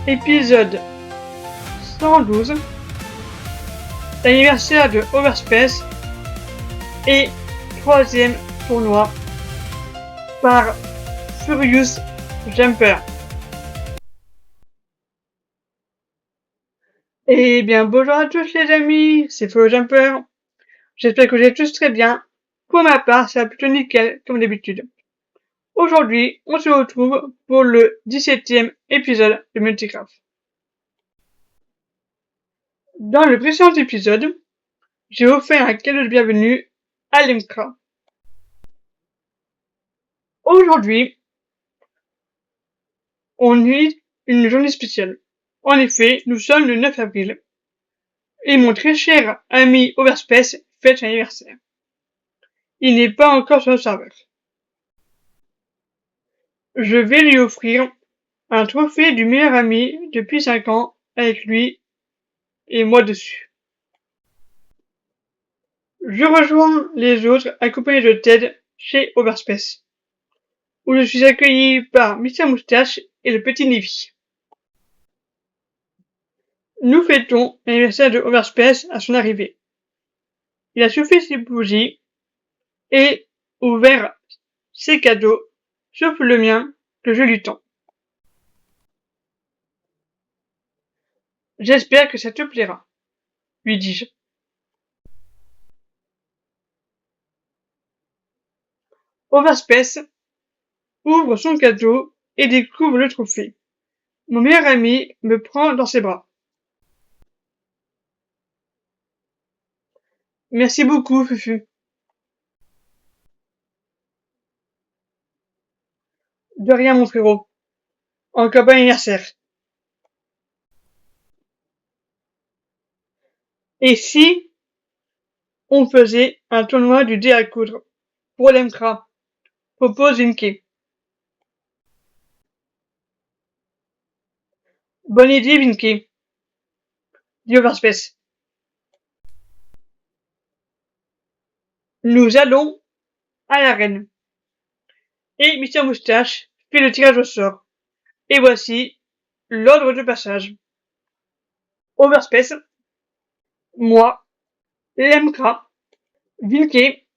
épisode 112, l'anniversaire de Overspace et troisième tournoi par Furious Jumper. Eh bien, bonjour à tous les amis, c'est Furious Jumper. J'espère que vous êtes tous très bien. Pour ma part, ça va plutôt nickel, comme d'habitude. Aujourd'hui, on se retrouve pour le 17e épisode de Multicraft. Dans le précédent épisode, j'ai offert un cadeau de bienvenue à Lemkra. Aujourd'hui, on est une journée spéciale. En effet, nous sommes le 9 avril et mon très cher ami Overspace fête son anniversaire. Il n'est pas encore sur le serveur. Je vais lui offrir un trophée du meilleur ami depuis 5 ans avec lui et moi dessus. Je rejoins les autres accompagnés de Ted chez Overspace, où je suis accueilli par Mr Moustache et le petit Nivy. Nous fêtons l'anniversaire de Overspace à son arrivée. Il a chauffé ses bougies et ouvert ses cadeaux, sauf le mien que je lui tends. J'espère que ça te plaira, lui dis-je. Overspace ouvre son cadeau et découvre le trophée. Mon meilleur ami me prend dans ses bras. Merci beaucoup, Fufu. De rien, mon frérot. Encore bon anniversaire. Et si on faisait un tournoi du dé à coudre pour l'Emkra, propose Vinky. Bonne idée, Vinky, dit Overspace. Nous allons à l'arène. Et Mr Moustache fait le tirage au sort. Et voici l'ordre de passage. Overspace, moi, Lemkra, Vinky,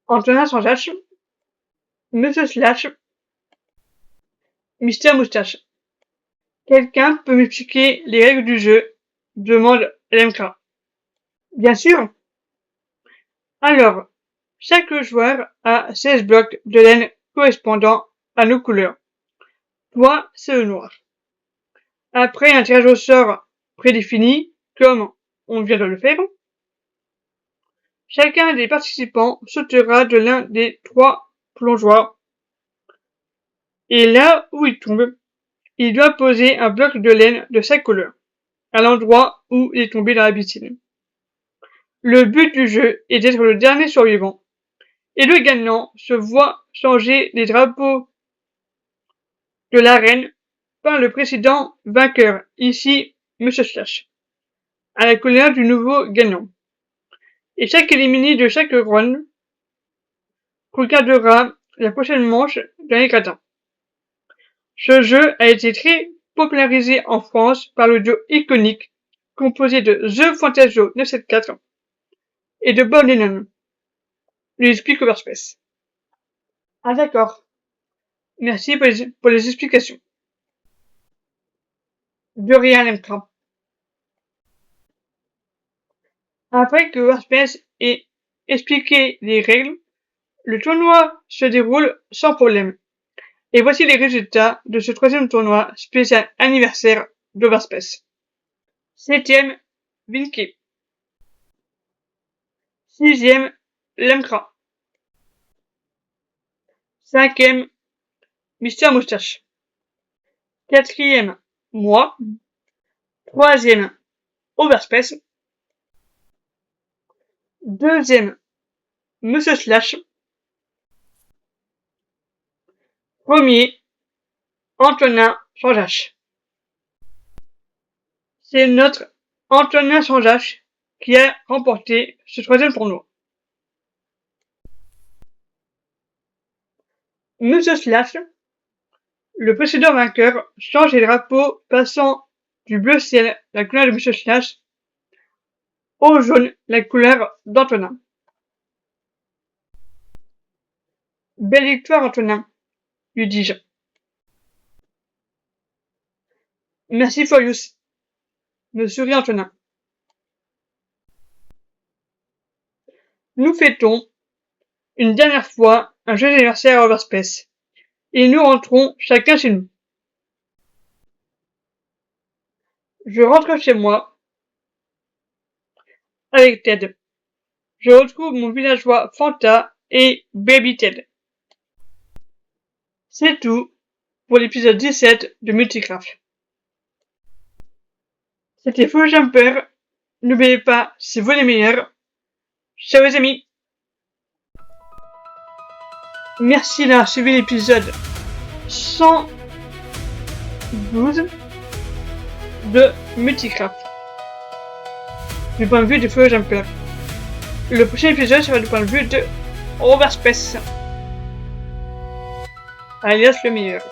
Antonin Sanjache, Monsieur Slash, Mr Moustache. Quelqu'un peut m'expliquer les règles du jeu? Demande Lemkra. Bien sûr. Alors, chaque joueur a 16 blocs de laine correspondant à nos couleurs. Toi, c'est le noir. Après un tirage au sort prédéfini, comme on vient de le faire, chacun des participants sautera de l'un des 3 plongeoires. Et là où il tombe, il doit poser un bloc de laine de sa couleur, à l'endroit où il est tombé dans la piscine. Le but du jeu est d'être le dernier survivant, et le gagnant se voit changer les drapeaux de l'arène par le précédent vainqueur, ici Monsieur Slash, à la couleur du nouveau gagnant. Et chaque éliminé de chaque run regardera la prochaine manche d'un éclatant. Ce jeu a été très popularisé en France par le duo iconique composé de The Fantasio 974 et de Bob Lennon, lui explique Overspace. Ah d'accord. Merci pour les explications. De rien, Lemkra. Après que Overspace ait expliqué les règles, le tournoi se déroule sans problème. Et voici les résultats de ce troisième tournoi spécial anniversaire d'Overspace. 7e, Vinky. 6e, Lemkra. 5e, Mr Moustache. 4e, moi. 3e, Overspace. 2e, Monsieur Slash. 1er, Antonin Sanjache. C'est notre Antonin Sanjache qui a remporté ce troisième tournoi. Monsieur Slash, le précédent vainqueur, change les drapeaux passant du bleu ciel, la couleur de Monsieur Slash, au jaune, la couleur d'Antonin. Belle victoire, Antonin, lui dis-je. Merci, Furious, me sourit Antonin. Nous fêtons, une dernière fois, un joyeux anniversaire à Overspace, et nous rentrons chacun chez nous. Je rentre chez moi, avec Ted. Je retrouve mon villageois Fanta et Baby Ted. C'est tout pour l'épisode 17 de Multicraft. C'était Faux Jumper. N'oubliez pas, c'est vous les meilleurs. Ciao les amis. Merci d'avoir suivi l'épisode 112 de Multicraft. Du point de vue de Faux Jumper. Le prochain épisode sera du point de vue de Overspace, alias le meilleur.